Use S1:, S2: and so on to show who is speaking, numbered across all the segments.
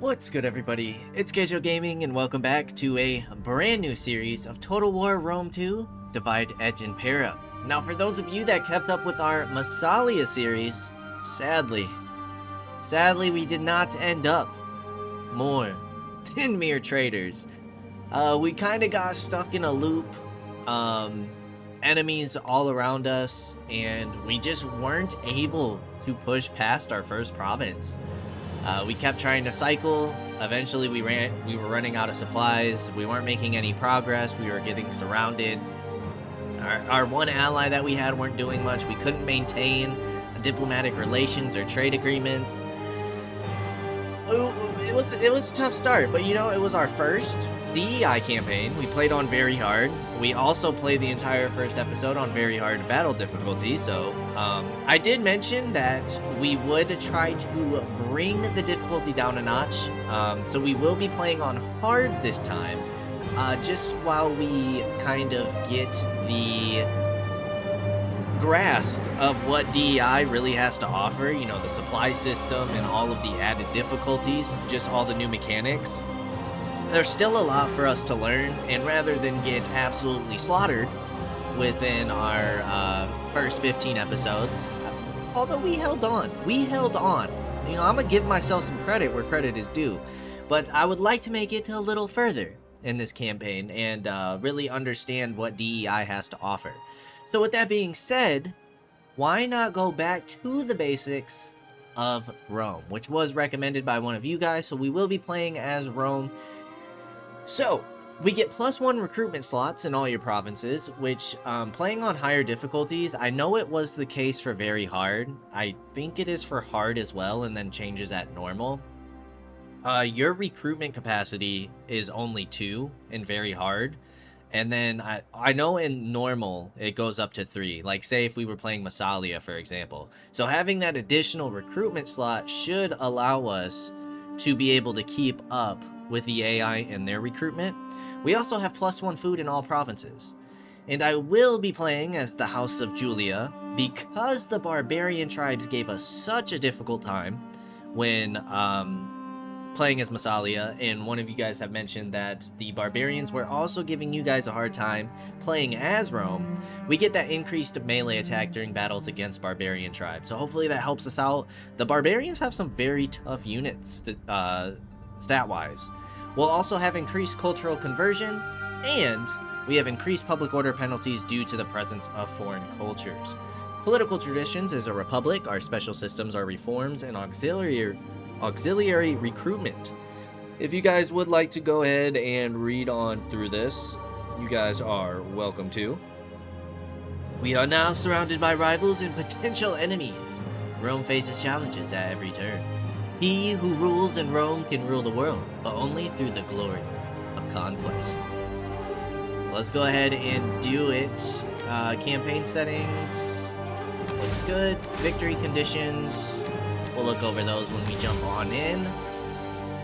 S1: What's good, everybody? It's Kaige-O Gaming, and welcome back to a brand new series of Total War Rome 2 Divide, Edge, and Pair Up. Now, for those of you that kept up with our Massalia series, sadly, we did not end up more than mere traders. We kind of got stuck in a loop, enemies all around us, and we just weren't able to push past our first province. We kept trying to cycle. Eventually we were running out of supplies. We weren't making any progress. We were getting surrounded. Our one ally that we had weren't doing much. We couldn't maintain diplomatic relations or trade agreements. It was a tough start, but you know, it was our first DEI campaign. We played on very hard. We also played the entire first episode on very hard battle difficulty, so I did mention that we would try to bring the difficulty down a notch, so we will be playing on hard this time, just while we kind of get the grasp of what DEI really has to offer, you know, the supply system and all of the added difficulties, just all the new mechanics. There's still a lot for us to learn, and rather than get absolutely slaughtered within our first 15 episodes, although we held on, you know, I'm gonna give myself some credit where credit is due, but I would like to make it a little further in this campaign and really understand what DEI has to offer. So with that being said, why not go back to the basics of Rome, which was recommended by one of you guys, so we will be playing as Rome. So, we get +1 recruitment slots in all your provinces, which, playing on higher difficulties, I know it was the case for very hard. I think it is for hard as well, and then changes at normal. Your recruitment capacity is only 2 in very hard. And then I know in normal it goes up to 3, like say if we were playing Massalia, for example. So having that additional recruitment slot should allow us to be able to keep up with the AI and their recruitment. We also have +1 food in all provinces. And I will be playing as the House of Julia because the barbarian tribes gave us such a difficult time when playing as Massalia, and one of you guys have mentioned that the barbarians were also giving you guys a hard time playing as Rome. We get that increased melee attack during battles against barbarian tribes, so hopefully that helps us out. The barbarians have some very tough units stat-wise. We'll also have increased cultural conversion, and we have increased public order penalties due to the presence of foreign cultures. Political traditions is a republic. Our special systems are reforms and auxiliary recruitment. If you guys would like to go ahead and read on through this, you guys are welcome to. We are now surrounded by rivals and potential enemies. Rome faces challenges at every turn. He who rules in Rome can rule the world, but only through the glory of conquest. Let's go ahead and do it. Campaign settings. Looks good. Victory conditions. We'll look over those when we jump on in.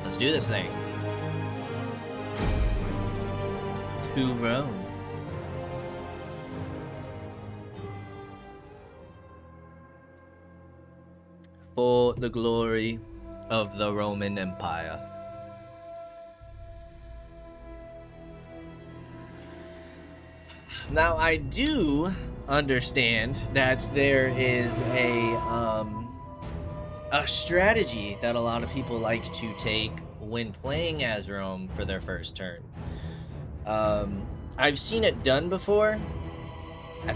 S1: Let's do this thing. To Rome. For the glory of the Roman Empire. Now, I do understand that there is a strategy that a lot of people like to take when playing as Rome for their first turn. I've seen it done before. I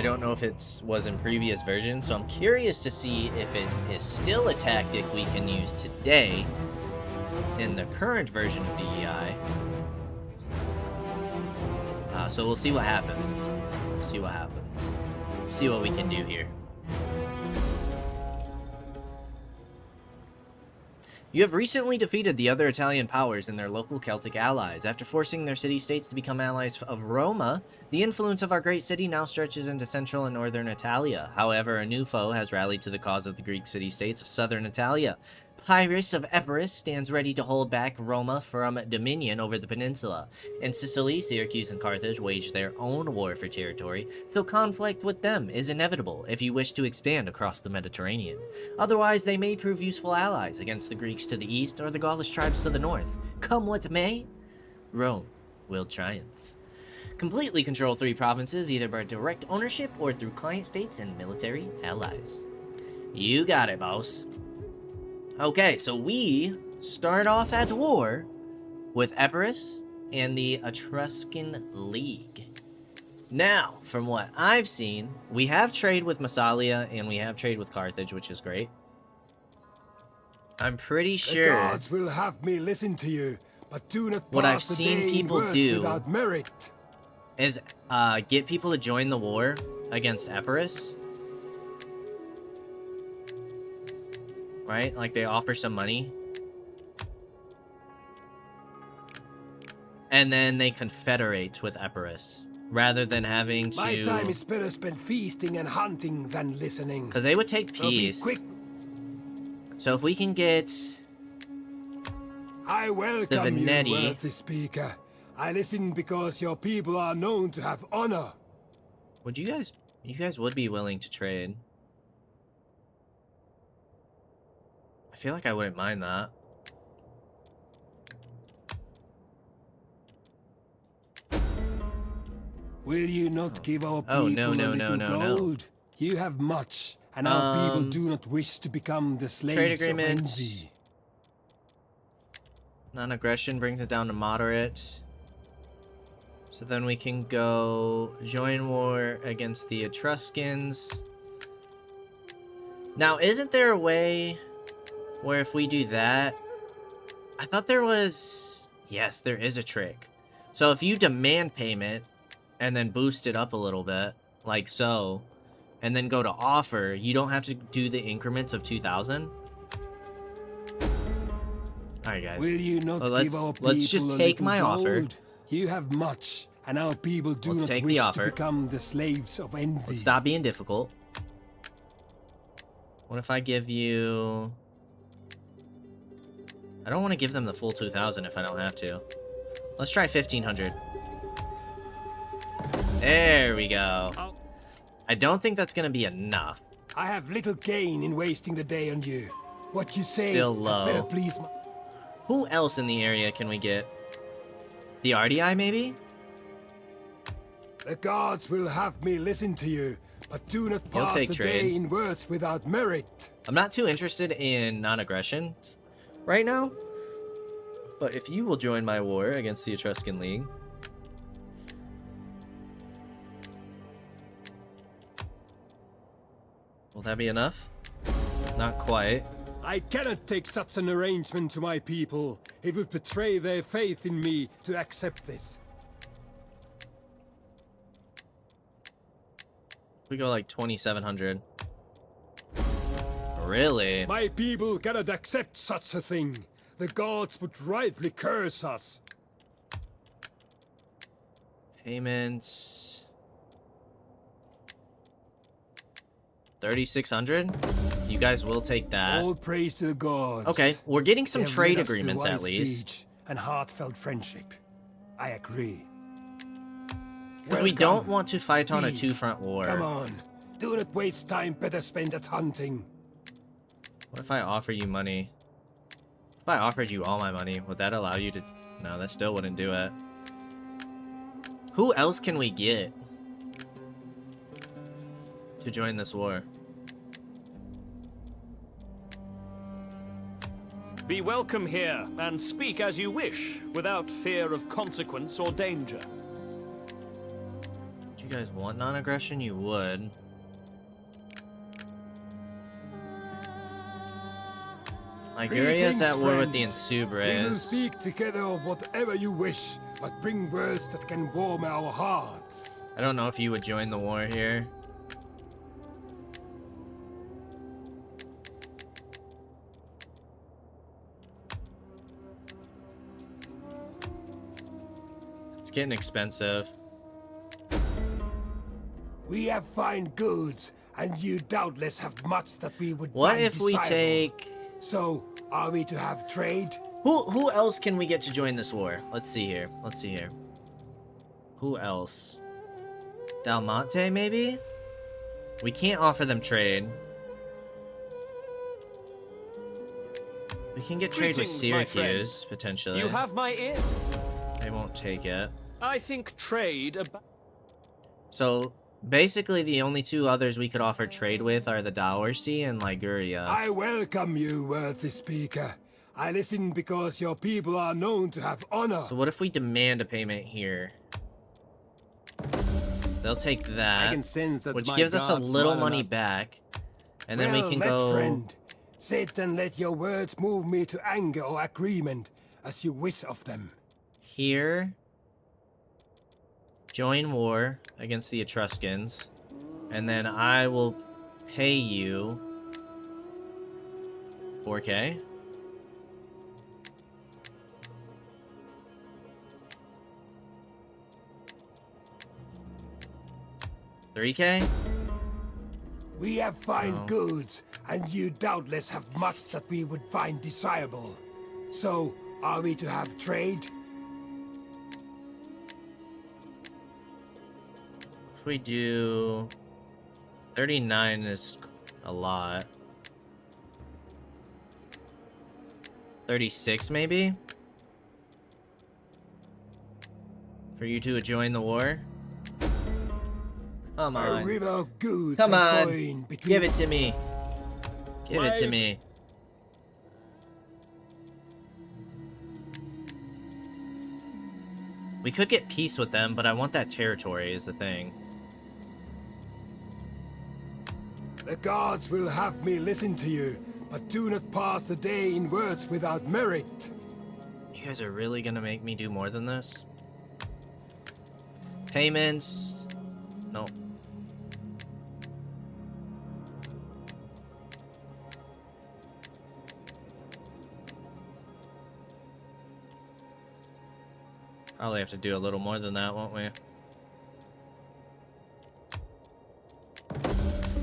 S1: don't know if it was in previous versions, so I'm curious to see if it is still a tactic we can use today in the current version of DEI. So we'll see what happens. See what we can do here. You have recently defeated the other Italian powers and their local Celtic allies. After forcing their city-states to become allies of Roma, the influence of our great city now stretches into central and northern Italia. However, a new foe has rallied to the cause of the Greek city-states of southern Italia. Pyrrhus of Epirus stands ready to hold back Roma from dominion over the peninsula. In Sicily, Syracuse and Carthage wage their own war for territory, so conflict with them is inevitable if you wish to expand across the Mediterranean. Otherwise, they may prove useful allies against the Greeks to the east or the Gaulish tribes to the north. Come what may, Rome will triumph. Completely control 3 provinces, either by direct ownership or through client states and military allies. You got it, boss. Okay, so we start off at war with Epirus and the Etruscan League. Now, from what I've seen, we have trade with Massalia and we have trade with Carthage, which is great. I'm pretty sure
S2: the gods will have me listen to you, but do not
S1: what I've
S2: pass the
S1: seen
S2: day in
S1: people
S2: words
S1: do
S2: without merit.
S1: is get people to join the war against Epirus. Right? Like they offer some money. And then they confederate with Epirus. Rather than having to...
S2: My time is better spent feasting and hunting than listening.
S1: Because they would take
S2: So be
S1: peace.
S2: quick.
S1: So if we can get...
S2: I welcome you,
S1: Venetti.
S2: worthy speaker. I listen because your people are known to have honor.
S1: Would you guys would be willing to trade. I feel like I wouldn't mind that.
S2: Will you not give our people
S1: no,
S2: a little
S1: no.
S2: gold? You have much, and our people do not wish to become the slaves
S1: Trade
S2: of
S1: agreement.
S2: envy.
S1: Non-aggression brings it down to moderate. So then we can go join war against the Etruscans. Now, isn't there a way where if we do that... I thought there was... Yes, there is a trick. So if you demand payment and then boost it up a little bit, like so, and then go to offer, you don't have to do the increments of 2,000. Alright, guys.
S2: Will you not
S1: Well,
S2: give our people
S1: let's just
S2: a
S1: take
S2: little
S1: my
S2: gold?
S1: offer.
S2: You have much, and our people do
S1: Let's
S2: not
S1: take the
S2: wish to
S1: offer.
S2: become the slaves of envy.
S1: Let's stop being difficult. What if I give you... I don't want to give them the full 2,000 if I don't have to. Let's try 1,500. There we go.
S2: Oh.
S1: I don't think that's going to be enough.
S2: I have little gain in wasting the day on you. What you say
S1: Still
S2: had
S1: low.
S2: better please my...
S1: Who else in the area can we get? The RDI, maybe?
S2: The gods will have me listen to you, but do not
S1: You'll
S2: pass
S1: take
S2: the
S1: trade.
S2: day in words without merit.
S1: I'm not too interested in non-aggression right now. But if you will join my war against the Etruscan League... Will that be enough? Not quite.
S2: I cannot take such an arrangement to my people. It would betray their faith in me to accept this.
S1: We go like 2,700. Really?
S2: My people cannot accept such a thing. The gods would rightly curse us.
S1: Payments... 3,600? You guys will take that.
S2: All praise to the gods.
S1: Okay, we're getting some
S2: They have
S1: trade
S2: led us to
S1: agreements at
S2: wise
S1: least.
S2: speech and heartfelt friendship. I agree.
S1: Because we don't want to fight on a
S2: Speak.
S1: two-front war.
S2: Come on. Do not waste time better spent at hunting.
S1: What if I offer you money? If I offered you all my money, would that allow you to... No, that still wouldn't do it. Who else can we get to join this war?
S3: Be welcome here, and speak as you wish, without fear of consequence or danger.
S1: Do you guys want non-aggression? You would. Liguria's at war with the
S2: We will
S1: Insubres.
S2: speak together of whatever you wish, but bring words that can warm our hearts.
S1: I don't know if you would join the war here. It's getting expensive.
S2: We have fine goods, and you doubtless have much that we would
S1: What
S2: find
S1: if we
S2: desirable.
S1: take...
S2: So, are we to have trade?
S1: Who else can we get to join this war? Let's see here. Let's see here. Who else? Dalmonte, maybe? We can't offer them trade. We can get trade with
S3: Greetings, my
S1: Syracuse, potentially.
S3: You have my ear.
S1: They won't take it.
S3: I think trade about...
S1: So, basically the only two others we could offer trade with are the Dawarsi and Liguria.
S2: I welcome you, worthy speaker. I listen because your people are known to have honor.
S1: So what if we demand a payment here? They'll take that,
S2: I can sense that
S1: which
S2: my
S1: gives us a
S2: gods
S1: little
S2: well
S1: money
S2: enough.
S1: back. And then we
S2: Well
S1: can
S2: met,
S1: go...
S2: friend. Sit and let your words move me to anger or agreement, as you wish of them.
S1: Here. Join war against the Etruscans. And then I will pay you 4K. $3K?
S2: We have fine
S1: No.
S2: goods, and you doubtless have much that we would find desirable. So, are we to have trade?
S1: If we do 39 is a lot. 36 maybe? For you to join the war? Come
S2: A
S1: on.
S2: river of goods
S1: Come
S2: and
S1: on.
S2: coin between...
S1: Give it to me. Give it to
S3: Why-
S1: me. We could get peace with them, but I want that territory is the thing.
S2: The gods will have me listen to you, but do not pass the day in words without merit.
S1: You guys are really gonna make me do more than this? Payments. No. Probably have to do a little more than that, won't we?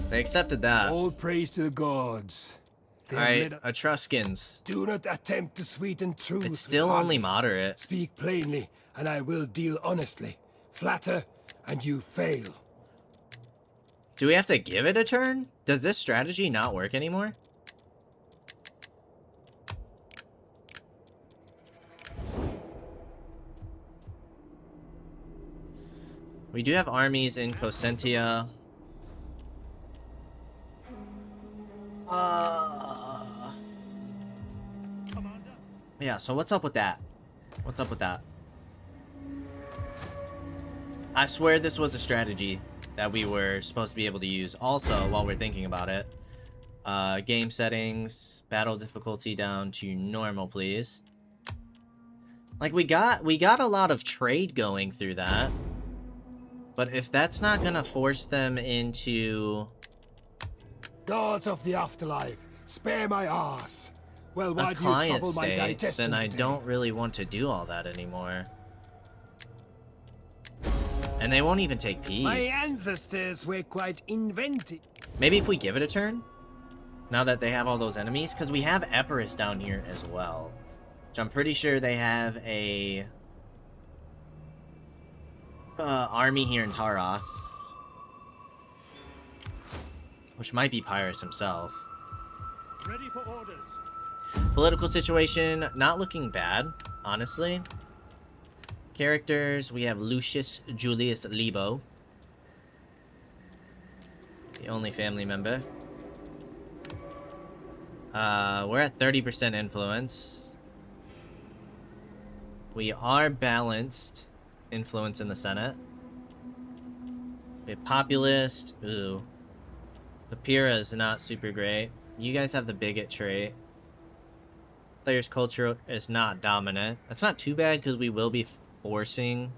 S1: They accepted that.
S2: All praise to the gods. They have
S1: Alright,
S2: led-
S1: Etruscans.
S2: Do not attempt to sweeten truth.
S1: It's
S2: with
S1: still only
S2: honey.
S1: moderate.
S2: Speak plainly, and I will deal honestly. Flatter, and you fail.
S1: Do we have to give it a turn? Does this strategy not work anymore? We do have armies in Cosentia. Yeah, so what's up with that? What's up with that? I swear this was a strategy that we were supposed to be able to use. Also, while we're thinking about it, game settings, battle difficulty down to normal, please. Like, we got a lot of trade going through that. But if that's not gonna force them into
S2: Gods of the afterlife, spare my ass. Well,
S1: a
S2: why do you
S1: client
S2: trouble my
S1: state,
S2: digestion
S1: then I
S2: today?
S1: don't really want to do all that anymore. And they won't even take peace.
S2: My ancestors were quite inventive.
S1: Maybe if we give it a turn? Now that they have all those enemies? Because we have Epirus down here as well. Which I'm pretty sure they have a... army here in Taros. Which might be Pyrrhus himself.
S3: Ready for orders.
S1: Political situation, not looking bad, honestly. Characters, we have Lucius Julius Lebo. The only family member. We're at 30% influence. We are balanced influence in the Senate. We have populist. Ooh. The Pyrrha is not super great. You guys have the bigot trait. Player's culture is not dominant. That's not too bad because we will be forcing...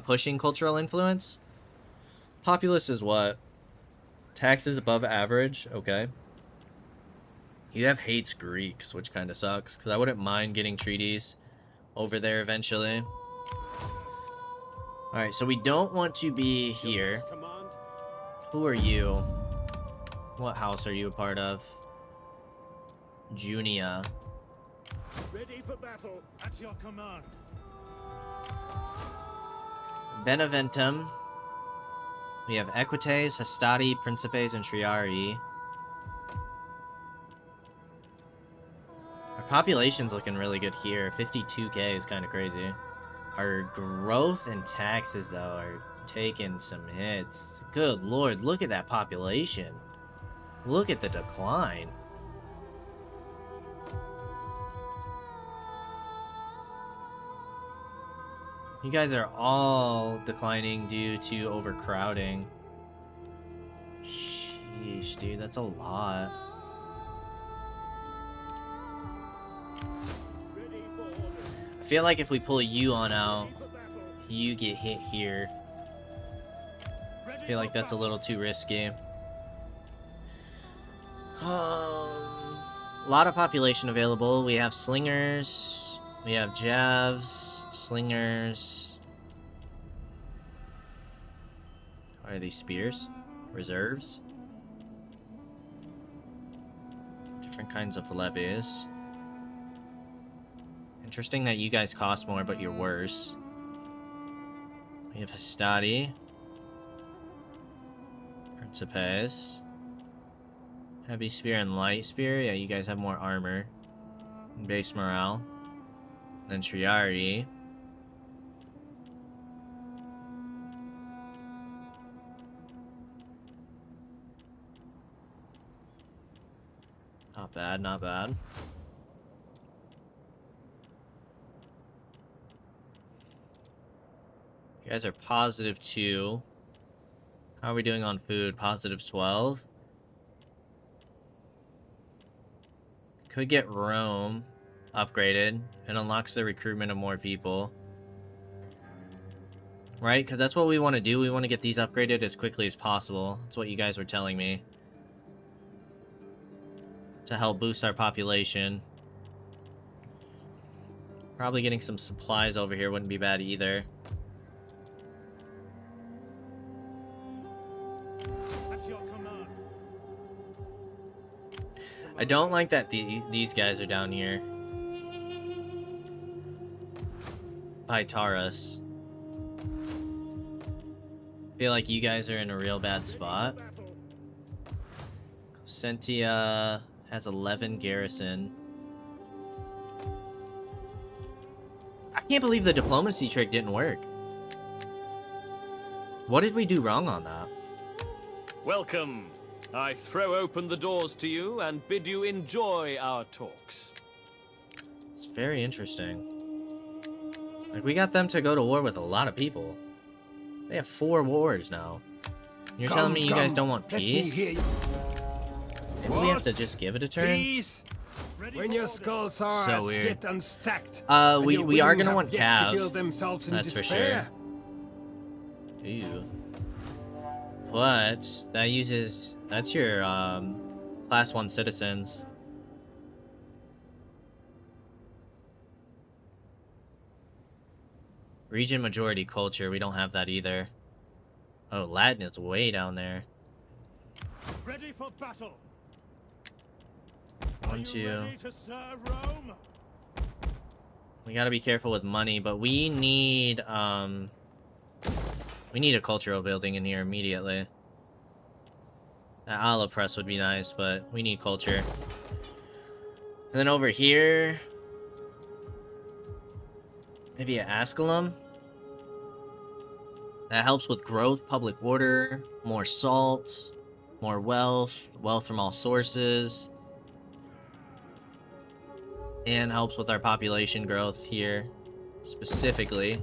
S1: pushing cultural influence. Populist is what? Taxes above average? Okay. You have hates Greeks, which kind of sucks, because I wouldn't mind getting treaties over there eventually. Alright, so we don't want to be here.
S3: Command.
S1: Who are you? What house are you a part of? Junia.
S4: Ready for battle. At your command.
S1: Beneventum. We have Equites, Hastati, Principes, and Triarii. Our population's looking really good here. 52k is kind of crazy. Our growth and taxes, though, are taking some hits. Good lord, look at that population. Look at the decline. You guys are all declining due to overcrowding. Sheesh, dude, that's a lot. I feel like if we pull you on out, you get hit here. I feel like that's a little too risky. A lot of population available. We have slingers, we have javs, slingers. What are these, spears? Reserves? Different kinds of levies. Interesting that you guys cost more, but you're worse. We have Hastati. Principes. Heavy spear and light spear. Yeah, you guys have more armor. And base morale. Then Triarii. Not bad, not bad. You guys are positive 2. How are we doing on food? Positive 12. Could get Rome upgraded. It unlocks the recruitment of more people. Right? Because that's what we want to do. We want to get these upgraded as quickly as possible. That's what you guys were telling me. To help boost our population. Probably getting some supplies over here wouldn't be bad either. I don't like that these guys are down here. By Taurus. Feel like you guys are in a real bad spot. Sentia has 11 garrison. I can't believe the diplomacy trick didn't work. What did we do wrong on that?
S3: Welcome. I throw open the doors to you and bid you enjoy our talks.
S1: It's very interesting. Like, we got them to go to war with a lot of people. They have 4 wars now. You're telling me you guys don't want peace? Maybe we have to just give it a turn?
S2: Please? When your skulls are
S1: So
S2: as
S1: weird.
S2: yet unstacked,
S1: We are gonna want
S2: to
S1: Cav.
S2: kill themselves in
S1: That's for
S2: despair.
S1: sure. Ew. But that uses... That's your, class 1 citizens. Region majority culture, we don't have that either. Oh, Latin is way down there.
S4: Ready for battle.
S1: 1, 2.
S4: Ready to serve Rome?
S1: We gotta be careful with money, but we need a cultural building in here immediately. That olive press would be nice, but we need culture. And then over here, maybe an Asculum. That helps with growth, public order, more salt, more wealth from all sources. And helps with our population growth here, specifically,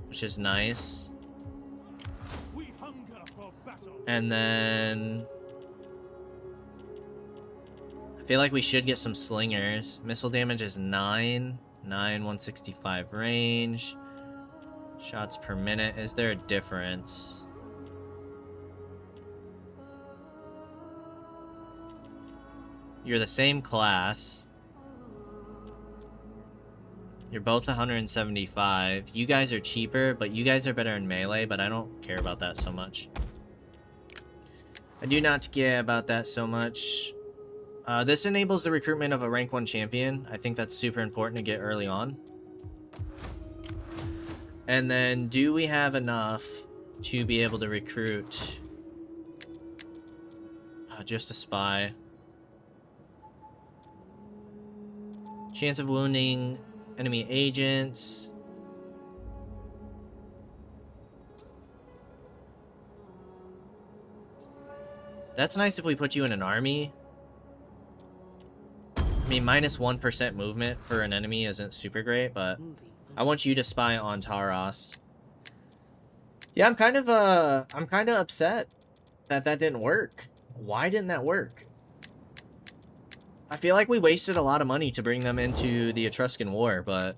S1: which is nice.
S4: We hunger for battle.
S1: And then I feel like we should get some slingers. Missile damage is 9, 165 range. Shots per minute. Is there a difference? You're the same class. You're both 175. You guys are cheaper, but you guys are better in melee, but I don't care about that so much. I do not care about that so much. This enables the recruitment of a rank 1 champion. I think that's super important to get early on. And then, do we have enough to be able to recruit just a spy? Chance of wounding enemy agents. That's nice if we put you in an army. I mean, minus 1% movement for an enemy isn't super great, but I want you to spy on Taros. Yeah, I'm kind of upset that didn't work. Why didn't that work? I feel like we wasted a lot of money to bring them into the Etruscan War, but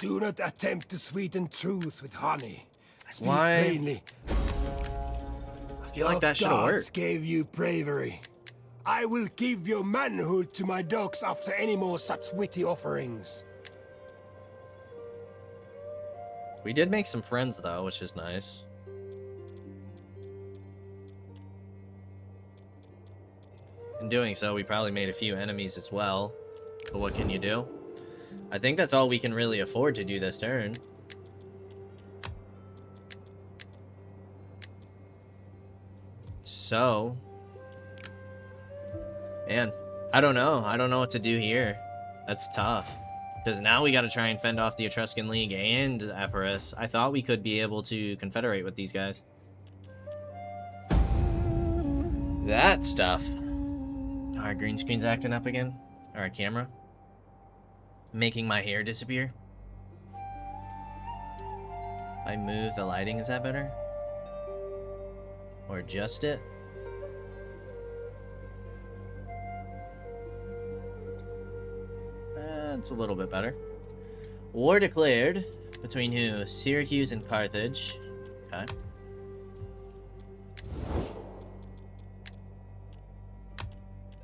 S2: Do not attempt to sweeten truth with honey. Speak
S1: Why?
S2: plainly.
S1: I feel like that should have
S2: Gods
S1: worked.
S2: gave you bravery. I will give your manhood to my dogs after any more such witty offerings.
S1: We did make some friends, though, which is nice. In doing so, we probably made a few enemies as well. But what can you do? I think that's all we can really afford to do this turn. So... Man, I don't know. I don't know what to do here. That's tough. Because now we got to try and fend off the Etruscan League and the Epirus. I thought we could be able to confederate with these guys. That stuff. Our green screen's acting up again. Our camera. Making my hair disappear. I move the lighting, is that better? Or adjust it? It's a little bit better. War declared between who? Syracuse and Carthage. Okay.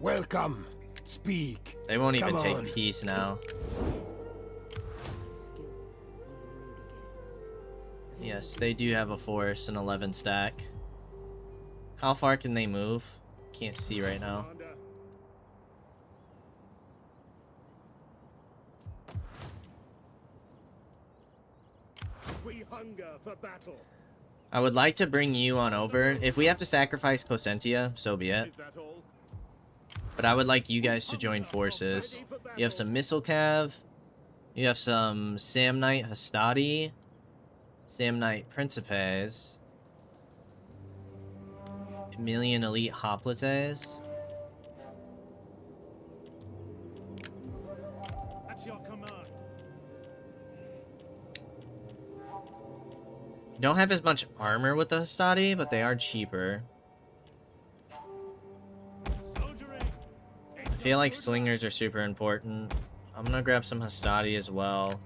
S2: Welcome. Speak.
S1: They won't even
S2: Come
S1: take
S2: on.
S1: peace now. Yes, they do have a force, an 11 stack. How far can they move? Can't see right now.
S4: Commander. We hunger for battle.
S1: I would like to bring you on over. If we have to sacrifice Cosentia, so be it.
S4: Is that all?
S1: But I would like you guys to join forces. You have some Missile Cav. You have some Samnite Hastati. Samnite Principes. Chameleon Elite Hoplites.
S4: At your command.
S1: You don't have as much armor with the Hastati, but they are cheaper.
S4: Soldiering.
S1: I feel like slingers are super important. I'm gonna grab some Hastati as well.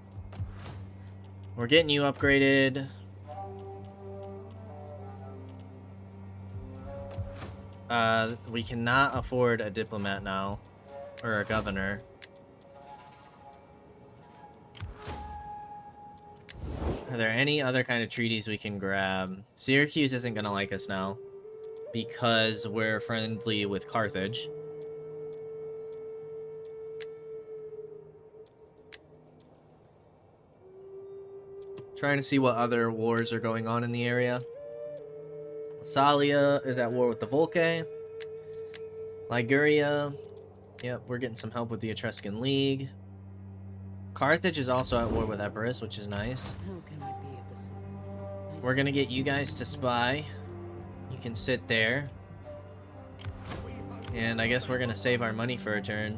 S1: We're getting you upgraded. We cannot afford a diplomat now. Or a governor. Are there any other kind of treaties we can grab? Syracuse isn't gonna like us now. Because we're friendly with Carthage. Trying to see what other wars are going on in the area. Salia is at war with the Volcae. Liguria. Yep, we're getting some help with the Etruscan League. Carthage is also at war with Epirus, which is nice.
S5: How can I be of assistance?
S1: We're gonna get you guys to spy. You can sit there. And I guess we're gonna save our money for a turn.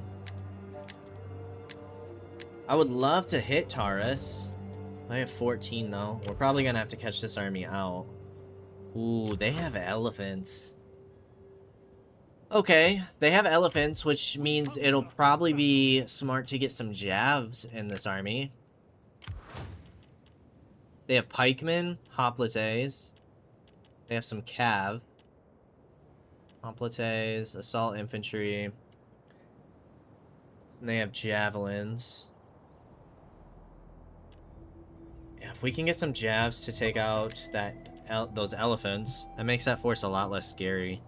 S1: I would love to hit Taurus. I have 14 though. We're probably gonna have to catch this army out. Ooh, they have elephants. Okay, they have elephants, which means it'll probably be smart to get some Javs in this army. They have pikemen, hoplites. They have some cav. Hoplites, assault infantry. And they have javelins. Yeah, if we can get some Javs to take out those elephants, that makes that force a lot less scary.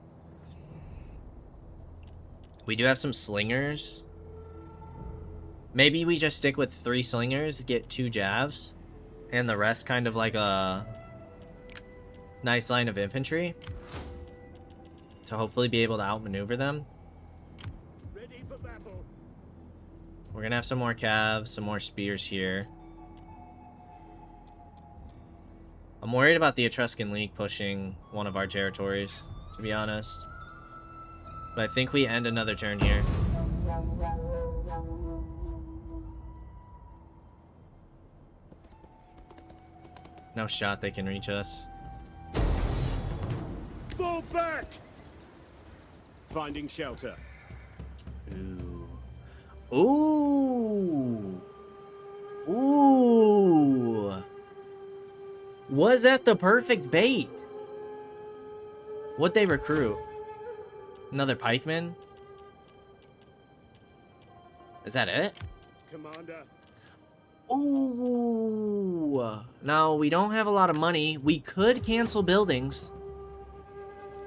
S1: We do have some slingers. Maybe we just stick with 3 slingers, get 2 javs, and the rest kind of like a nice line of infantry to hopefully be able to outmaneuver them.
S4: Ready for battle.
S1: We're gonna have some more calves, some more spears here. I'm worried about the Etruscan League pushing one of our territories, to be honest. But I think we end another turn here. No shot they can reach us.
S4: Fall back! Finding shelter.
S1: Ooh. Ooh. Ooh. Was that the perfect bait? What'd they recruit? Another pikeman? Is that it?
S4: Commander.
S1: Ooh. Now, we don't have a lot of money. We could cancel buildings.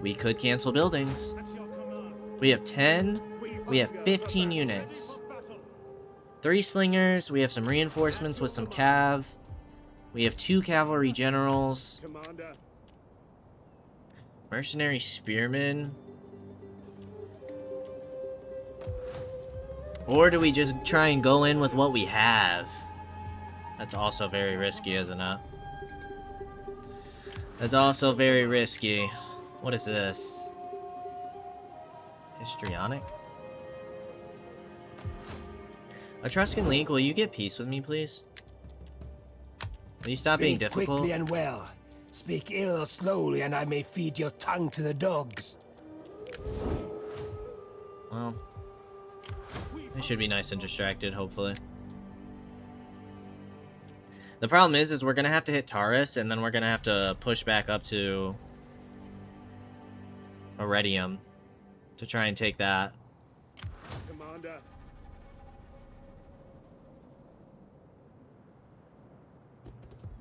S1: We could cancel buildings.
S4: At your command.
S1: We have 10. We have
S4: hunger
S1: 15
S4: for
S1: units.
S4: battle.
S1: 3 slingers. We have some reinforcements with some cav. We have 2 cavalry generals.
S4: Commander.
S1: Mercenary spearmen. Or do we just try and go in with what we have? That's also very risky, isn't it? That's also very risky. What is this? Histrionic? Etruscan League, will you get peace with me, please? Will you stop being
S6: Speak
S1: difficult?
S6: quickly and well. Speak ill or slowly, and I may feed your tongue to the dogs.
S1: Well, they should be nice and distracted, hopefully. The problem is we're gonna have to hit Taurus, and then we're gonna have to push back up to Iridium to try and take that.
S4: Commander.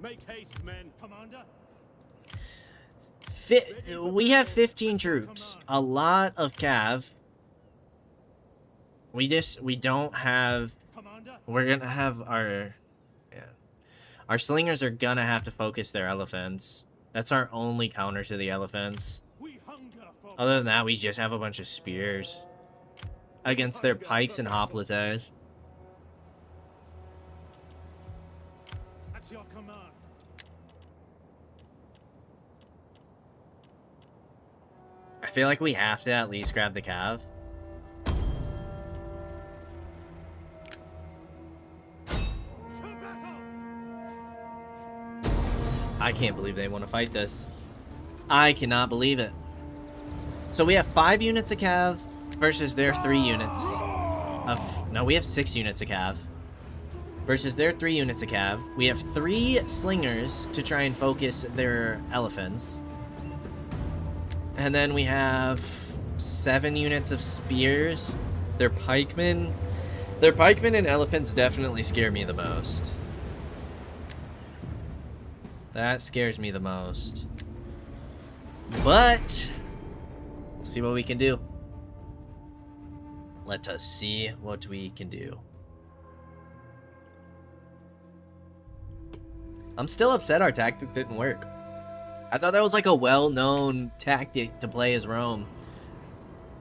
S4: Make haste, men. Commander.
S1: We have 15 troops, a lot of cav. We don't have.
S4: Commander.
S1: We're gonna have our slingers are gonna have to focus their elephants. That's our only counter to the elephants.
S4: We hunger for
S1: Other than that, we just have a bunch of spears against their pikes and hoplites.
S4: At your command.
S1: I feel like we have to at least grab the cav.
S4: To battle.
S1: I can't believe they want to fight this. I cannot believe it. So we have 5 units of cav versus their 3 units of... No, we have 6 units of cav versus their 3 units of cav. We have 3 slingers to try and focus their elephants. And then we have 7 units of spears. Their pikemen. Their pikemen and elephants definitely scare me the most. That scares me the most. But let's see what we can do. Let us see what we can do. I'm still upset our tactic didn't work. I thought that was like a well-known tactic to play as Rome.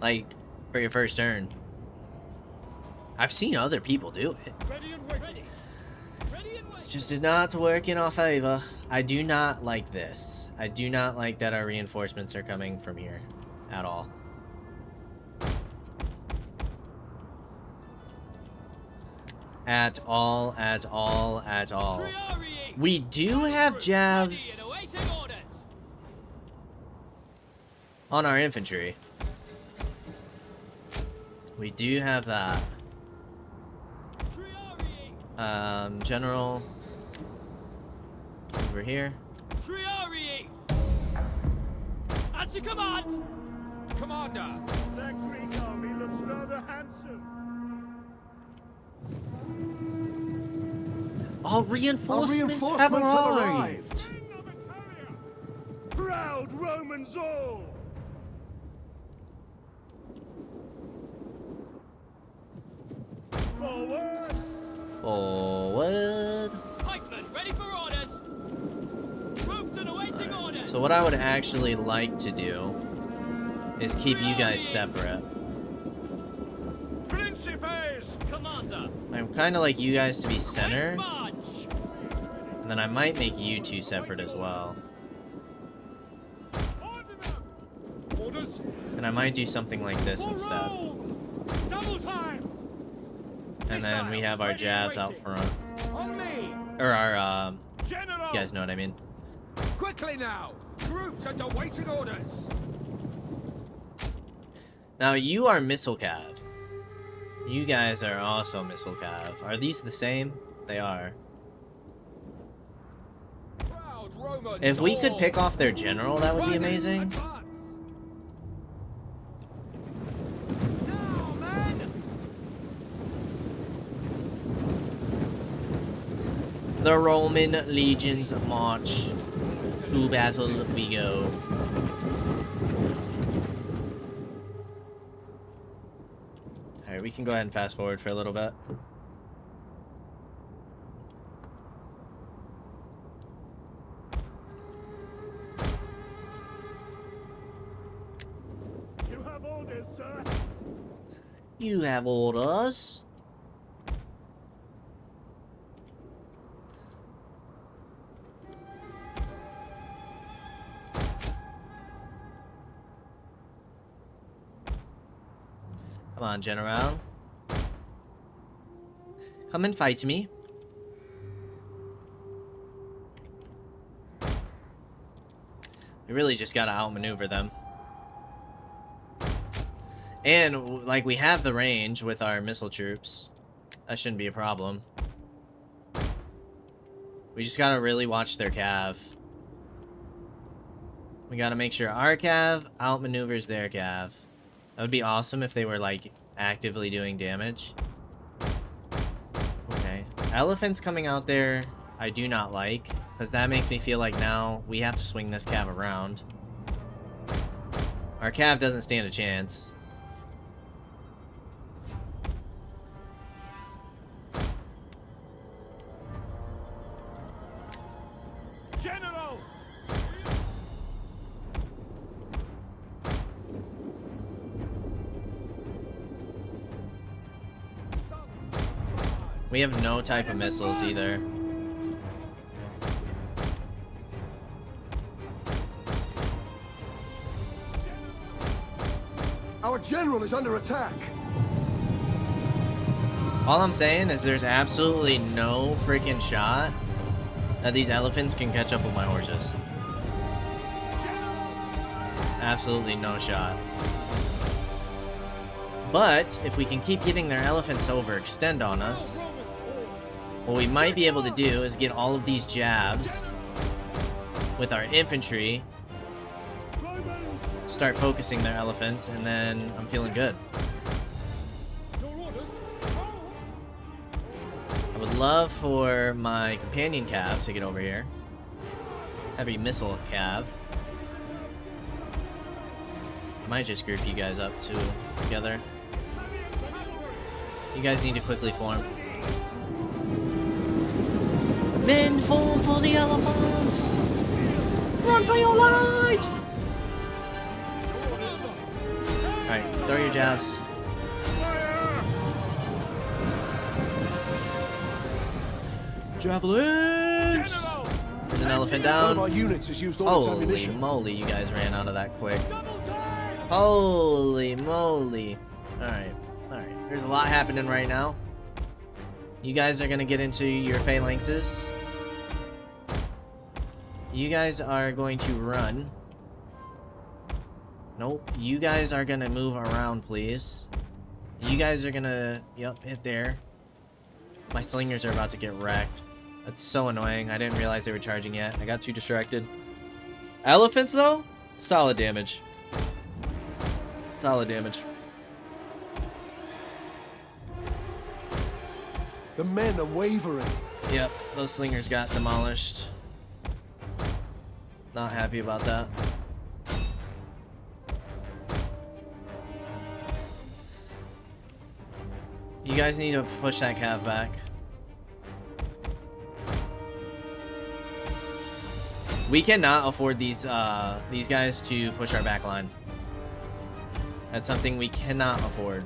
S1: Like, for your first turn. I've seen other people do it.
S4: Ready and waiting. Ready and waiting.
S1: It just did not work in our favor. I do not like this. I do not like that our reinforcements are coming from here. At all. At all, at all, at all. We do have javs on our infantry. We do have that. General over here.
S3: As you command! Commander!
S4: That Greek army looks rather handsome.
S1: All reinforcements have arrived.
S4: Proud Romans all! Forward!
S1: Forward.
S3: Pikemen, ready for orders! Troops and awaiting orders!
S1: So what I would actually like to do is keep you guys separate.
S4: Principes!
S3: Commander!
S1: I'm kind of like you guys to be center,
S3: March!
S1: and then I might make you two separate as well.
S4: Orders!
S1: And I might do something like this instead.
S4: Double time!
S1: And then we have our jabs out front.
S4: On me!
S1: Or our,
S4: General!
S1: you guys know what I mean.
S4: Quickly now! Groups and awaiting orders!
S1: Now, you are missile cav. You guys are also missile cav. Are these the same? They are.
S4: Proud Romans
S1: If we could
S4: all!
S1: pick off their general, that would be
S4: Wagons,
S1: amazing.
S4: advance! Now, men!
S1: The Roman legions march. To battle we go. Alright, we can go ahead and fast forward for a little bit.
S4: You have orders, sir!
S1: You have orders. Come on, General. Come and fight me. We really just gotta outmaneuver them. And, like, we have the range with our missile troops. That shouldn't be a problem. We just gotta really watch their cav. We gotta make sure our cav outmaneuvers their cav. That would be awesome if they were, like, actively doing damage. Okay. Elephants coming out there, I do not like. Because that makes me feel like now we have to swing this cav around. Our cav doesn't stand a chance.
S4: General!
S1: We have no type of missiles either.
S6: Our general is under attack.
S1: All I'm saying is there's absolutely no freaking shot that these elephants can catch up with my horses. Absolutely no shot. But if we can keep getting their elephants to overextend on us, what we might be able to do is get all of these jabs with our infantry, start focusing their elephants, and then I'm feeling good. I would love for my companion cav to get over here. Heavy missile cav. Might just group you guys up together. You guys need to quickly form. Men form for the elephants! Run for your lives! Alright, throw your jabs. Javelins! There's an elephant
S6: One
S1: down.
S6: of our units has used all its
S1: Holy
S6: ammunition.
S1: moly, you guys ran out of that quick. Holy moly. Alright, alright. There's a lot happening right now. You guys are gonna get into your phalanxes. You guys are going to run. Nope. You guys are gonna move around, please. You guys are gonna, yep, hit there. My slingers are about to get wrecked. That's so annoying. I didn't realize they were charging yet. I got too distracted. Elephants, though? Solid damage. Solid damage.
S6: The men are wavering.
S1: Yep, those slingers got demolished. Not happy about that. You guys need to push that cav back. We cannot afford these guys to push our back line. That's something we cannot afford.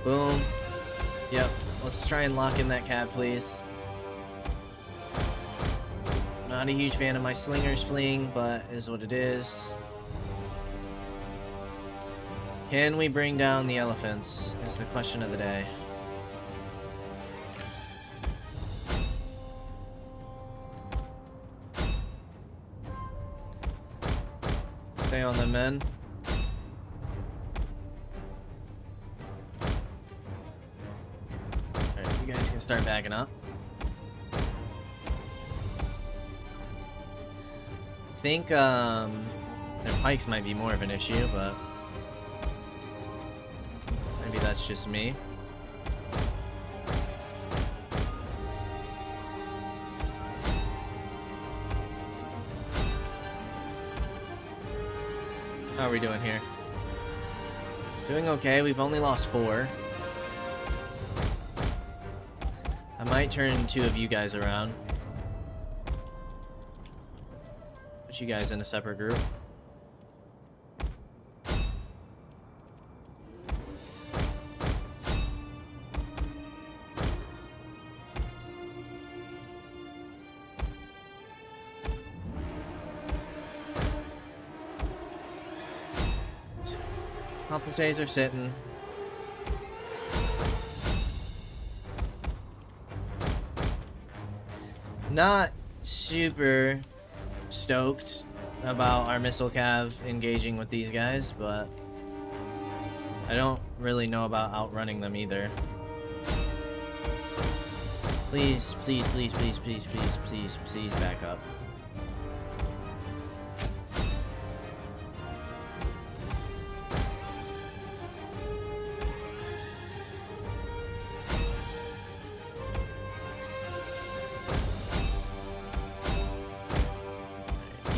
S1: Boom. Yep. Let's try and lock in that cav, please. Not a huge fan of my slingers fleeing, but is what it is. Can we bring down the elephants? Is the question of the day. Stay on them, men. Alright, you guys can start backing up. I think their pikes might be more of an issue, but maybe that's just me. How are we doing here? Doing okay. We've only lost 4. I might turn 2 of you guys around. Put you guys in a separate group. Completes are sitting. Not super stoked about our missile cav engaging with these guys, but I don't really know about outrunning them either. Please, please, please, please, please, please, please, please back up.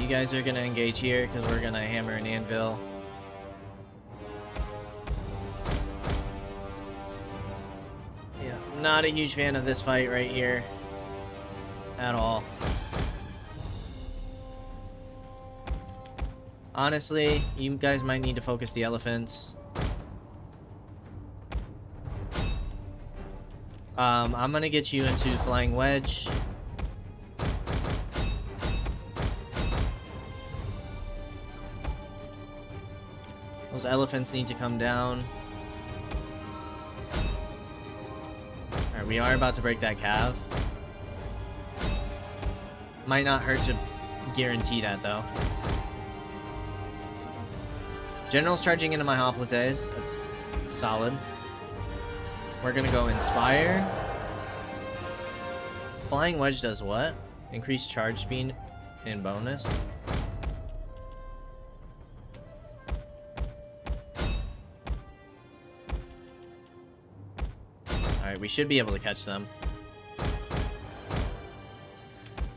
S1: You guys are gonna engage here because we're gonna hammer an anvil. Yeah, not a huge fan of this fight right here at all. Honestly, you guys might need to focus the elephants. I'm gonna get you into flying wedge. Those elephants need to come down. Alright, we are about to break that cav. Might not hurt to guarantee that, though. General's charging into my hoplites. That's solid. We're gonna go Inspire. Flying Wedge does what? Increase charge speed and bonus. Alright, we should be able to catch them.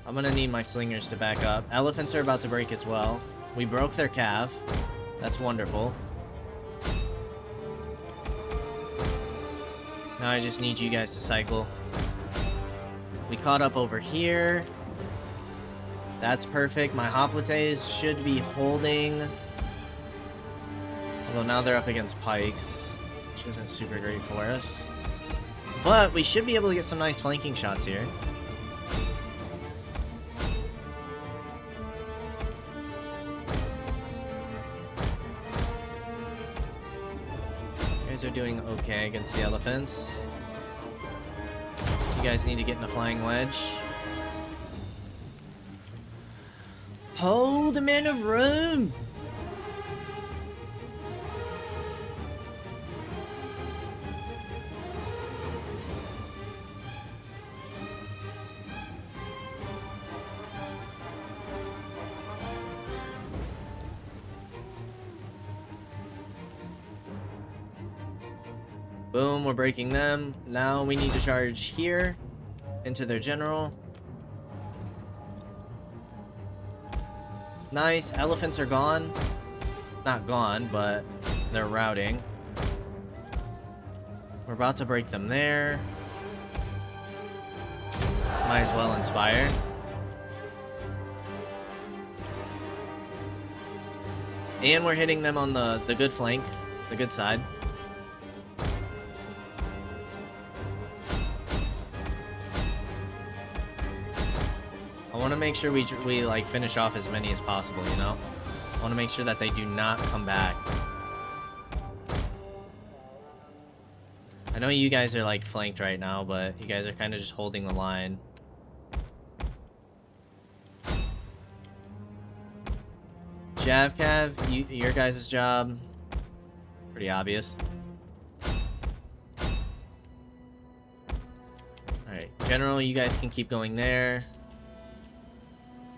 S1: I'm gonna need my slingers to back up. Elephants are about to break as well. We broke their cav. That's wonderful. Now I just need you guys to cycle. We caught up over here. That's perfect. My hoplites should be holding. Although now they're up against pikes, which isn't super great for us. But we should be able to get some nice flanking shots here. You guys are doing okay against the elephants. You guys need to get in a flying wedge. Hold a man of room! Boom, we're breaking them. Now we need to charge here into their general. Nice. Elephants are gone. Not gone, but they're routing. We're about to break them there. Might as well inspire. And we're hitting them on the good flank, the good side. I want to make sure we like finish off as many as possible, you know? I want to make sure that they do not come back. I know you guys are like flanked right now, but you guys are kind of just holding the line. Javcav, your guys' job, pretty obvious. Alright, General, you guys can keep going there.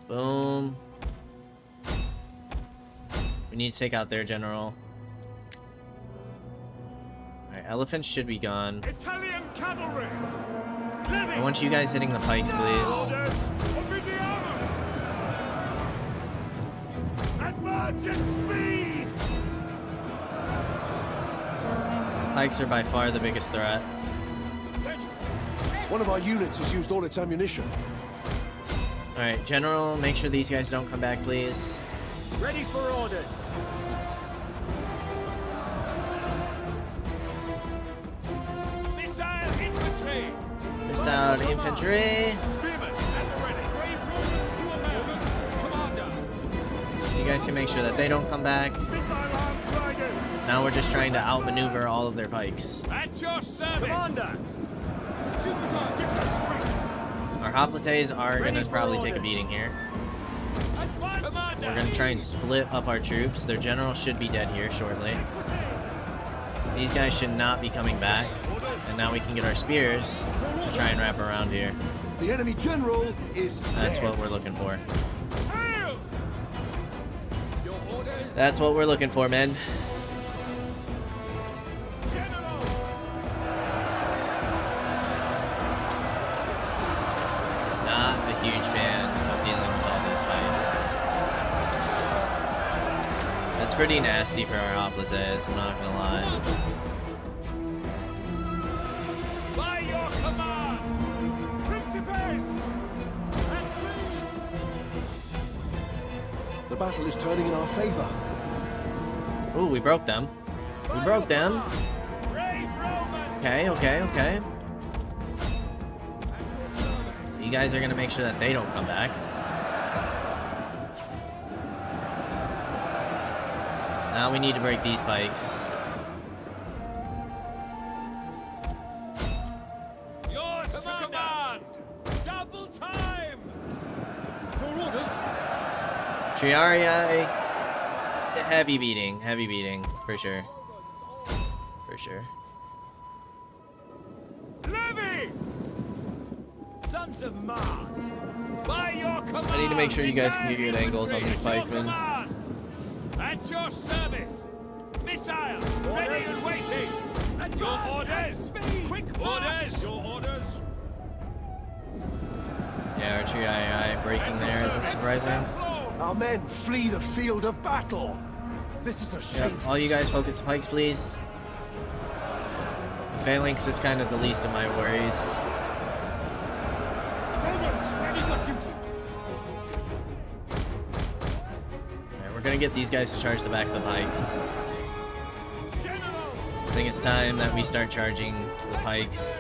S1: Boom. We need to take out their General. Alright, Elephants should be gone.
S4: Italian cavalry!
S1: I want you guys hitting the pikes, please.
S4: Orders! Obediamus! Advance at speed!
S1: Pikes are by far the biggest threat.
S7: One of our units has used all its ammunition.
S1: Alright, General, make sure these guys don't come back, please.
S4: Ready for orders! Missile infantry!
S1: Missile infantry.
S4: Spearmen at the ready! Brave Romans to Americus! Commander!
S1: You guys can make sure that they don't come back.
S4: Missile armed riders!
S1: Now we're just trying to outmaneuver all of their pikes.
S4: At your service! Commander! Jupiter gives us strength!
S1: Our hoplites are gonna probably take a beating here.
S4: Advance! Commander!
S1: We're gonna try and split up our troops. Their general should be dead here shortly. These guys should not be coming back. And now we can get our spears to try and wrap around here.
S7: The enemy general is
S1: That's
S7: dead.
S1: what we're looking for.
S4: Hail! Your orders!
S1: That's what we're looking for, men.
S4: General!
S1: Not a huge fan of dealing with all these pikes. That's pretty nasty for our hoplites, I'm not gonna lie.
S4: By your command! Principes! That's me!
S7: The battle is turning in our favor.
S1: Ooh, we broke them. We broke them.
S4: Brave Romans!
S1: Okay, okay, okay.
S4: At your service!
S1: You guys are gonna make sure that they don't come back. Now we need to break these pikes.
S4: Yours to command! Double time! Your orders!
S1: Triarii, heavy beating, for sure. For sure.
S4: Levy! Sons of Mars! By your command!
S1: I need to make sure you guys can get good angles on these pikemen.
S4: At your service! Missiles ready and waiting! At your orders! Quick orders! Your orders!
S1: Yeah, our Triarii breaking there isn't surprising.
S7: Our men flee the field of battle. This is a
S1: Yep,
S7: shame.
S1: all you guys focus the pikes, please. The phalanx is kind of the least of my worries.
S4: Romans ready for duty!
S1: Alright, we're gonna get these guys to charge the back of the pikes.
S4: General!
S1: I think it's time that we start charging the pikes.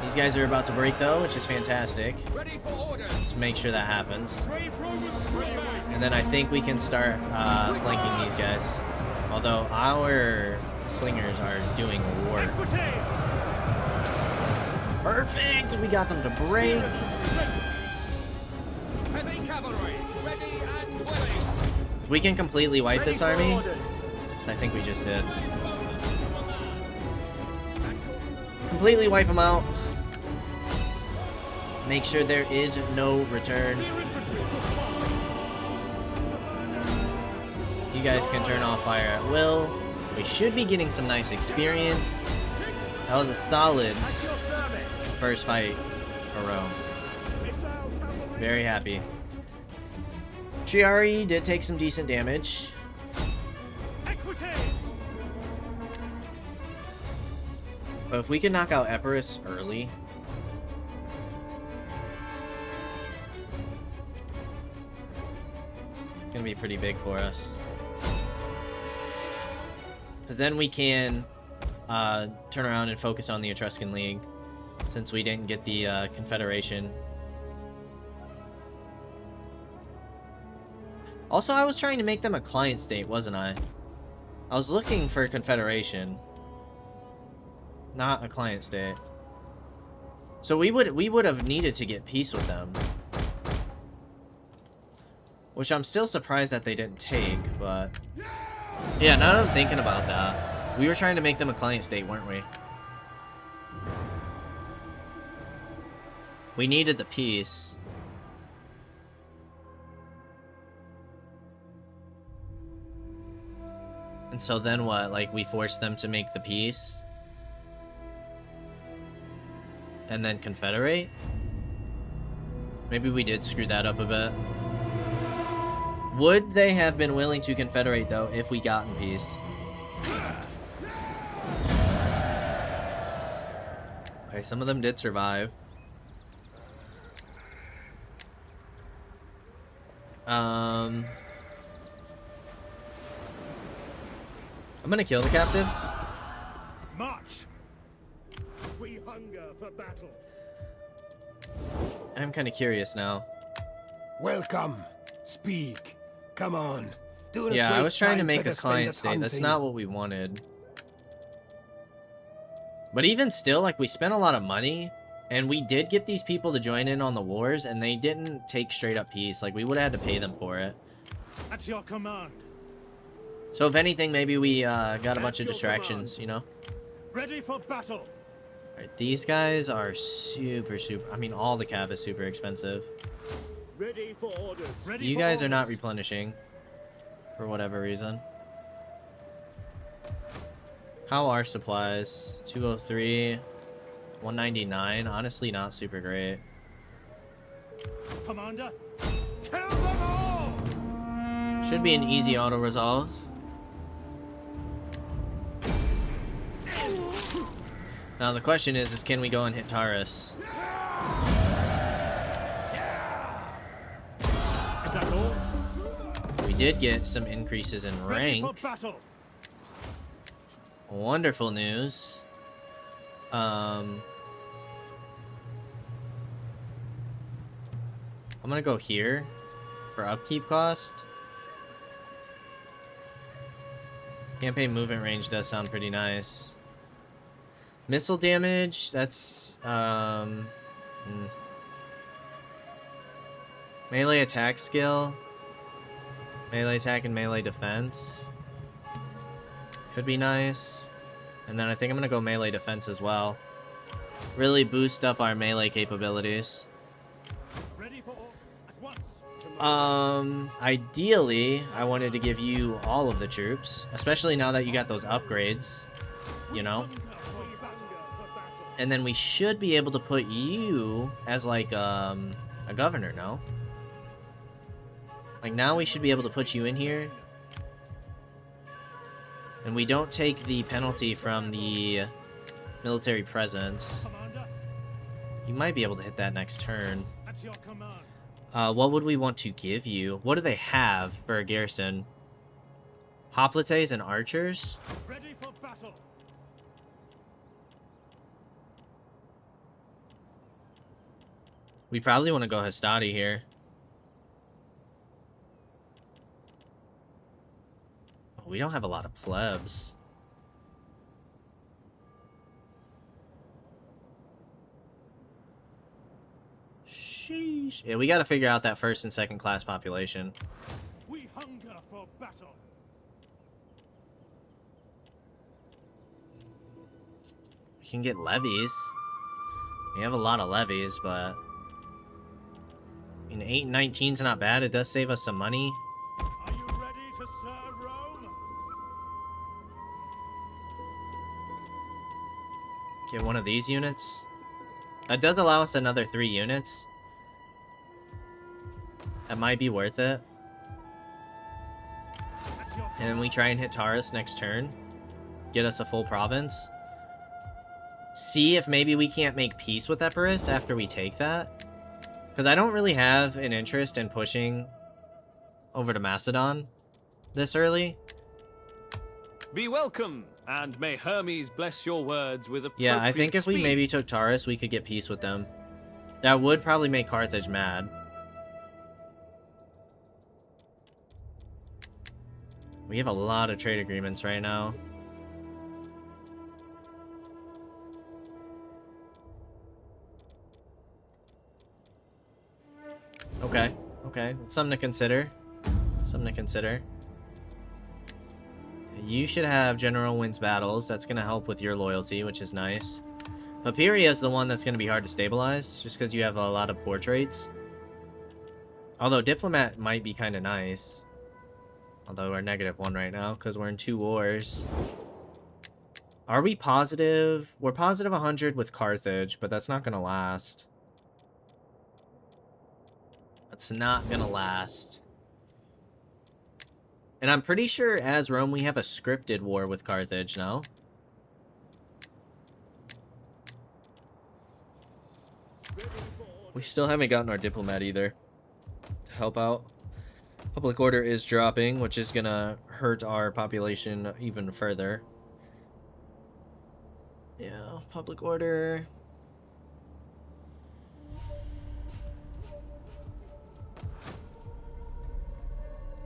S1: These guys are about to break though, which is fantastic.
S4: Ready for orders!
S1: Let's make sure that happens.
S4: Brave Romans to America!
S1: And then I think we can start flanking these guys. Although our slingers are doing work.
S4: Equites!
S1: Perfect! We got them to break.
S4: Heavy cavalry, ready and willing!
S1: If we can completely wipe this army, I think we just did. Completely wipe them out. Make sure there is no return. You guys can turn off fire at will. We should be getting some nice experience. That was a solid first fight for Rome. Very happy. Triari did take some decent damage.
S4: Equites!
S1: But if we can knock out Epirus early... it's gonna be pretty big for us. Because then we can turn around and focus on the Etruscan League. Since we didn't get the Confederation. Also, I was trying to make them a client state, wasn't I? I was looking for a Confederation. Not a client state. So we would have needed to get peace with them. Which I'm still surprised that they didn't take, but... yeah, now that I'm thinking about that. We were trying to make them a client state, weren't we? We needed the peace. And so then what? Like, we forced them to make the peace? And then confederate? Maybe we did screw that up a bit. Would they have been willing to confederate, though, if we got in peace? Okay, some of them did survive. I'm gonna kill the captives.
S4: March! We hunger for battle.
S1: I'm kind of curious now.
S6: Welcome. Speak. Come on. Do
S1: Yeah, I was trying to make a client state. That's not what we wanted. But even still, like, we spent a lot of money, and we did get these people to join in on the wars, and they didn't take straight up peace. Like, we would have had to pay them for it.
S4: At your command.
S1: So if anything, maybe we got a bunch of distractions, you know?
S4: Ready for battle.
S1: Alright, these guys are super... I mean, all the cav is super expensive.
S4: Ready for orders. Ready
S1: You
S4: for
S1: guys are not
S4: orders.
S1: replenishing. For whatever reason. How are supplies? 203. 199. Honestly, not super great.
S4: Commander, kill them all!
S1: Should be an easy auto resolve. Now the question is can we go and hit Taurus?
S4: Is that all?
S1: We did get some increases in
S4: Ready for
S1: rank.
S4: battle.
S1: Wonderful news. I'm gonna go here for upkeep cost. Campaign movement range does sound pretty nice. Missile damage, that's melee attack skill, melee attack and melee defense could be nice. And then I think I'm gonna go melee defense as well. Really boost up our melee capabilities.
S4: Ready for all at once.
S1: Ideally, I wanted to give you all of the troops, especially now that you got those upgrades, you know? And then we should be able to put you as, like, a governor, no? Like, now we should be able to put you in here. And we don't take the penalty from the military presence.
S4: Commander,
S1: You might be able to hit that next turn.
S4: at your command.
S1: What would we want to give you? What do they have for a garrison? Hoplites and archers?
S4: Ready for battle.
S1: We probably want to go Hastati here. Oh, we don't have a lot of plebs. Sheesh. Yeah, we got to figure out that first and second class population.
S4: We hunger for battle.
S1: We can get levies. We have a lot of levies, but... I mean, 8 and 19's not bad. It does save us some money.
S4: Are you ready to serve Rome?
S1: Get one of these units. That does allow us another 3 units. That might be worth it. and we try and hit Taurus next turn, get us a full province. See if maybe we can't make peace with Epirus after we take that. Because I don't really have an interest in pushing over to Macedon this early.
S3: Be welcome, and may Hermes bless your words with appropriate
S1: Yeah, I think if we
S3: speed.
S1: maybe took Taurus, we could get peace with them. That would probably make Carthage mad. We have a lot of trade agreements right now. Okay, okay. Something to consider. Something to consider. You should have General wins battles. That's going to help with your loyalty, which is nice. Papiria is the one that's going to be hard to stabilize, just because you have a lot of poor traits. Although Diplomat might be kind of nice. Although we're -1 right now, because we're in 2 wars. Are we positive? We're positive 100 with Carthage, but that's not going to last. That's not going to last. And I'm pretty sure, as Rome, we have a scripted war with Carthage, no? We still haven't gotten our diplomat either to help out. Public order is dropping, which is gonna hurt our population even further. Yeah, public order.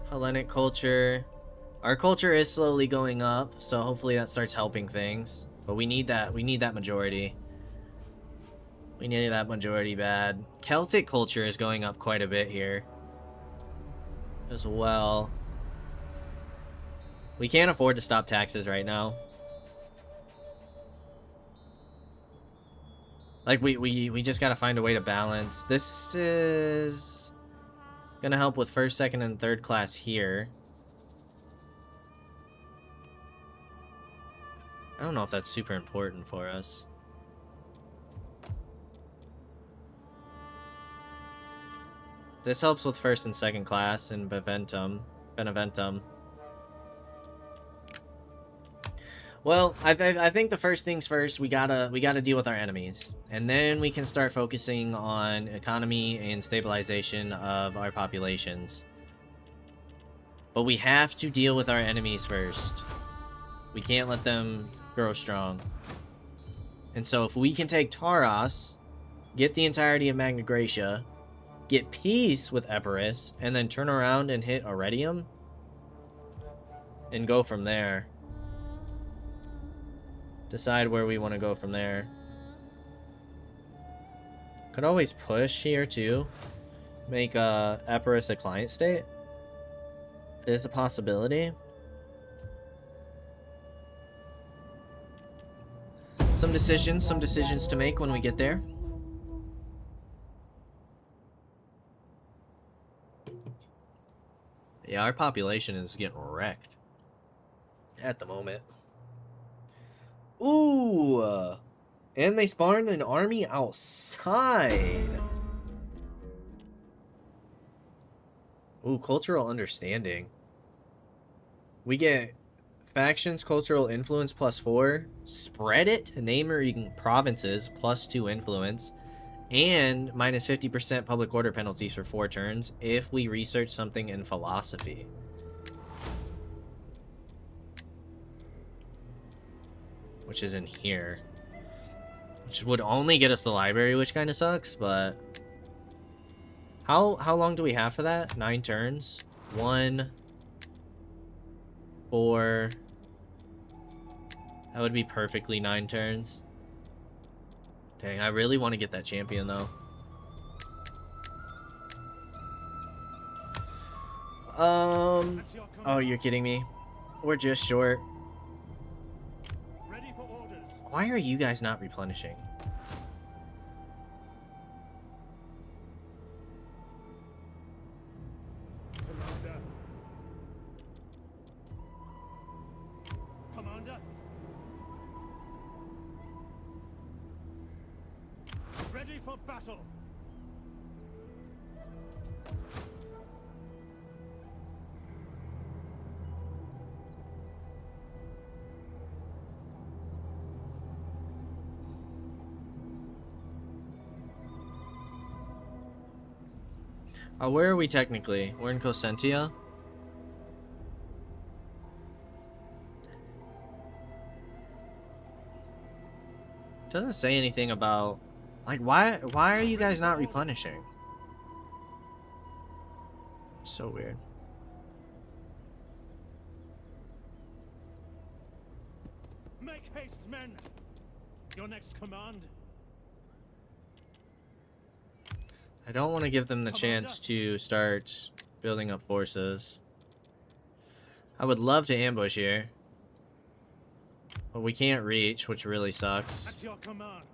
S1: Hellenic culture. Our culture is slowly going up, so hopefully that starts helping things. But we need that majority. We need that majority bad. Celtic culture is going up quite a bit here as well. We can't afford to stop taxes right now. Like, we just gotta find a way to balance. This is gonna help with first, second, and third class here. I don't know if that's super important for us. This helps with first and second class in Beneventum. Well, I think the first things first, we gotta deal with our enemies, and then we can start focusing on economy and stabilization of our populations. But we have to deal with our enemies first. We can't let them grow strong. And so if we can take Taurus, get the entirety of Magna Graecia, get peace with Epirus, and then turn around and hit Aurelium, and go from there. Decide where we want to go from there. Could always push here too. Make Epirus a client state. It is a possibility. Some decisions to make when we get there. Yeah, our population is getting wrecked at the moment. Ooh, and they spawned an army outside. Ooh, cultural understanding. We get factions, cultural influence +4. Spread it to neighboring provinces +2 influence. And minus 50% public order penalties for 4 turns if we research something in philosophy. Which is in here. Which would only get us the library, which kind of sucks, but... How long do we have for that? 9 turns? 1... 4... That would be perfectly 9 turns. Dang, I really want to get that champion, though. Oh, you're kidding me. We're just short.
S4: Ready for orders.
S1: Why are you guys not replenishing?
S4: Commander. Commander. Ready for battle.
S1: Where are we technically? We're in Cosentia. Doesn't say anything about, like, why are you guys not replenishing? So weird.
S4: Make haste, men! Your next command?
S1: I don't want to give them the chance to start building up forces. I would love to ambush here, but we can't reach, which really sucks.
S4: At your command.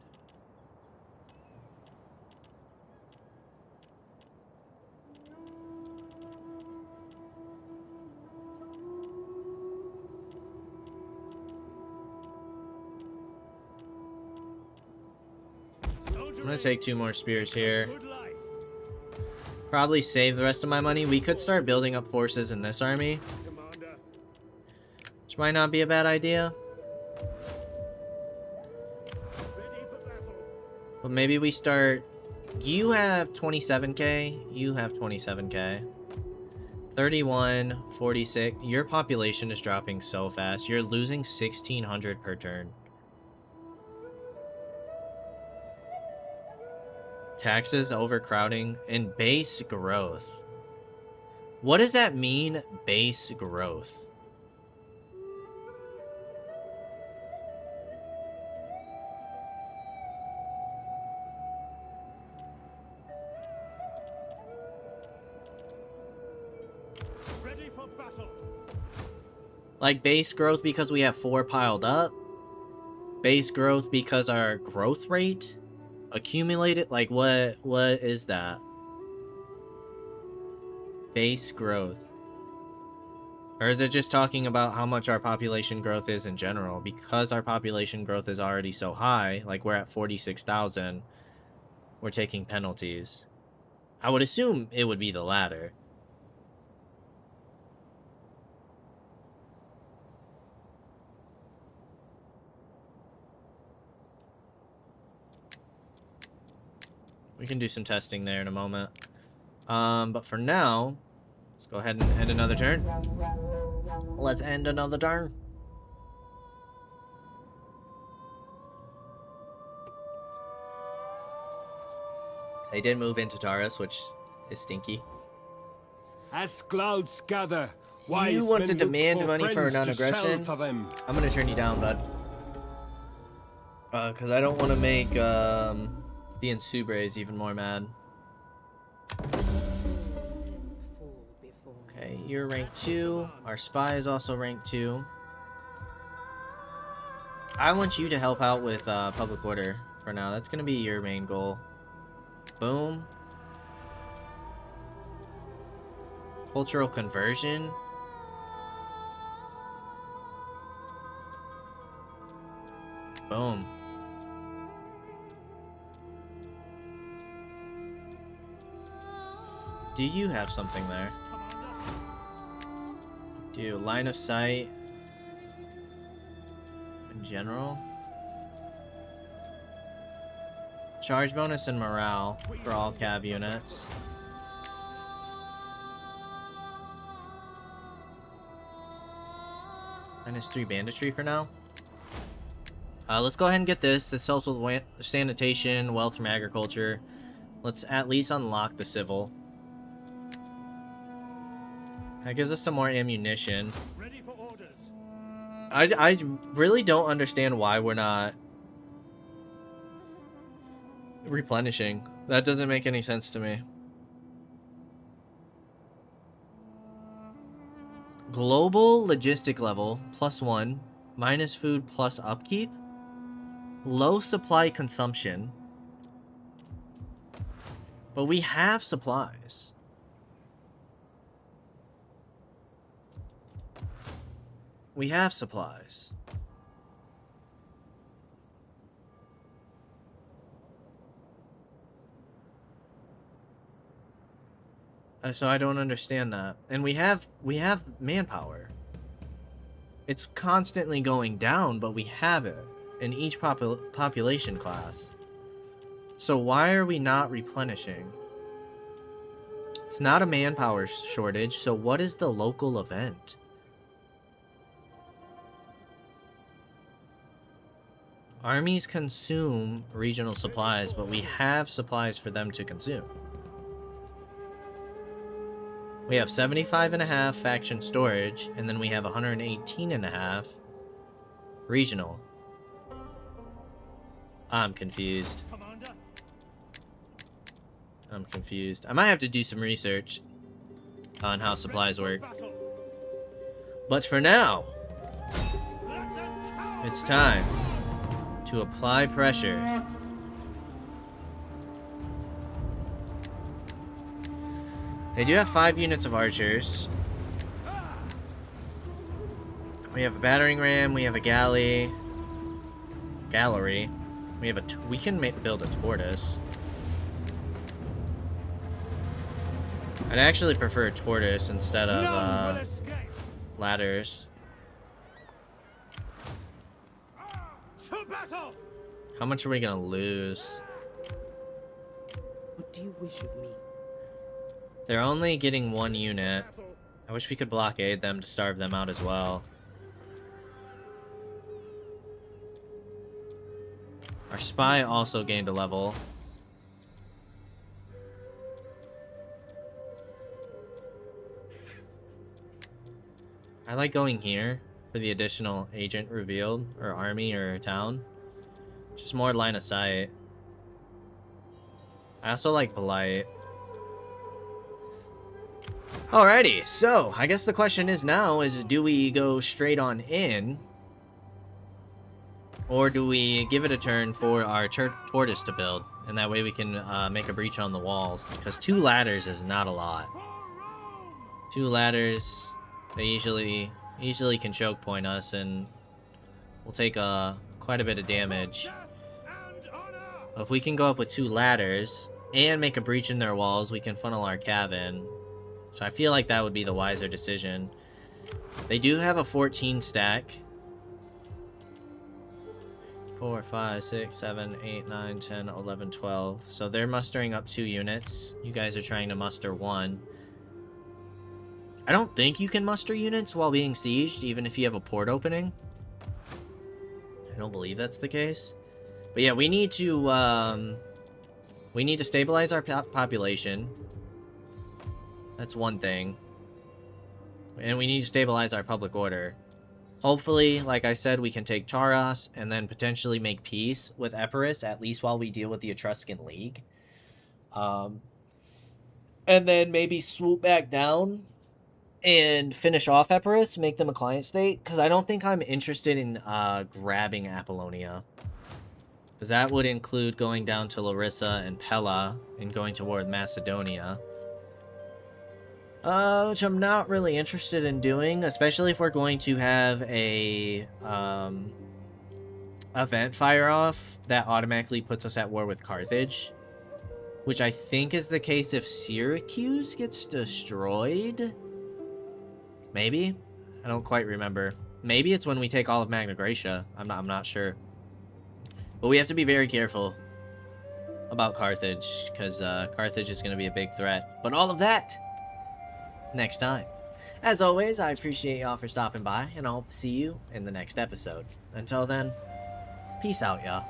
S1: I'm gonna take 2 more spears here.
S4: Good life.
S1: Probably save the rest of my money. We could start building up forces in this army,
S4: Commander.
S1: which might not be a bad idea.
S4: Ready for battle.
S1: But maybe we start... You have 27k. You have 27k. 31, 46. Your population is dropping so fast. You're losing 1,600 per turn. Taxes, overcrowding, and base growth. What does that mean, base growth?
S4: Ready for battle.
S1: Like base growth because we have 4 piled up? Base growth because our growth rate accumulated? Like what is that? Base growth. Or is it just talking about how much our population growth is in general? Because our population growth is already so high, like we're at 46,000, we're taking penalties. I would assume it would be the latter. We can do some testing there in a moment. But for now, let's go ahead and end another turn. Let's end another turn. They did move into Taurus, which is stinky.
S2: As clouds gather,
S1: You
S2: wise
S1: want to
S2: men look
S1: demand money for
S2: friends to
S1: non-aggression?
S2: shelter them.
S1: I'm gonna turn you down, bud. Cause I don't want to make the Insubres even more mad.
S5: Fall before me.
S1: Okay, you're rank 2. Our spy is also rank 2. I want you to help out with public order for now. That's gonna be your main goal. Boom. Cultural conversion. Boom. Do you have something there? Do line of sight in general? Charge bonus and morale for all cav units. -3 banditry for now. Let's go ahead and get this. This helps with sanitation, wealth from agriculture. Let's at least unlock the civil. That gives us some more ammunition.
S4: Ready for orders.
S1: I really don't understand why we're not replenishing. That doesn't make any sense to me. Global logistic level +1, minus food plus upkeep, low supply consumption. But we have supplies. We have supplies. So I don't understand that. And we have manpower. It's constantly going down, but we have it in each population class. So why are we not replenishing? It's not a manpower shortage, so what is the local event? Armies consume regional supplies, but we have supplies for them to consume. We have 75.5 faction storage, and then we have 118.5 regional. I'm confused. I'm confused. I might have to do some research on how supplies work. But for now, it's time to apply pressure. They do have 5 units of archers. We have a battering ram, we have a gallery. We have we can build a tortoise. I'd actually prefer a tortoise instead of ladders.
S4: To battle!
S1: How much are we gonna lose?
S5: What do you wish of me?
S1: They're only getting 1 unit. I wish we could blockade them to starve them out as well. Our spy also gained a level. I like going here for the additional agent revealed, or army, or town. Just more line of sight. I also like polite. Alrighty, so I guess the question is now is, do we go straight on in, or do we give it a turn for our tortoise to build, and that way we can make a breach on the walls? Because 2 ladders is not a lot. 2 ladders, they usually can choke point us, and we'll take quite a bit of damage. But if we can go up with 2 ladders and make a breach in their walls, we can funnel our cav in. So I feel like that would be the wiser decision. They do have a 14 stack. 4, 5, 6, 7, 8, 9, 10, 11, 12. So they're mustering up 2 units. You guys are trying to muster 1. I don't think you can muster units while being sieged, even if you have a port opening. I don't believe that's the case. But yeah, we need to stabilize our population. That's one thing. And we need to stabilize our public order. Hopefully, like I said, we can take Taros and then potentially make peace with Epirus, at least while we deal with the Etruscan League. And then maybe swoop back down and finish off Epirus, make them a client state, because I don't think I'm interested in grabbing Apollonia. Because that would include going down to Larissa and Pella and going toward Macedonia. Which I'm not really interested in doing, especially if we're going to have a event fire off that automatically puts us at war with Carthage. Which I think is the case if Syracuse gets destroyed. Maybe? I don't quite remember. Maybe it's when we take all of Magna Graecia. I'm not sure. But we have to be very careful about Carthage, because Carthage is going to be a big threat. But all of that next time. As always, I appreciate y'all for stopping by, and I hope to see you in the next episode. Until then, peace out, y'all.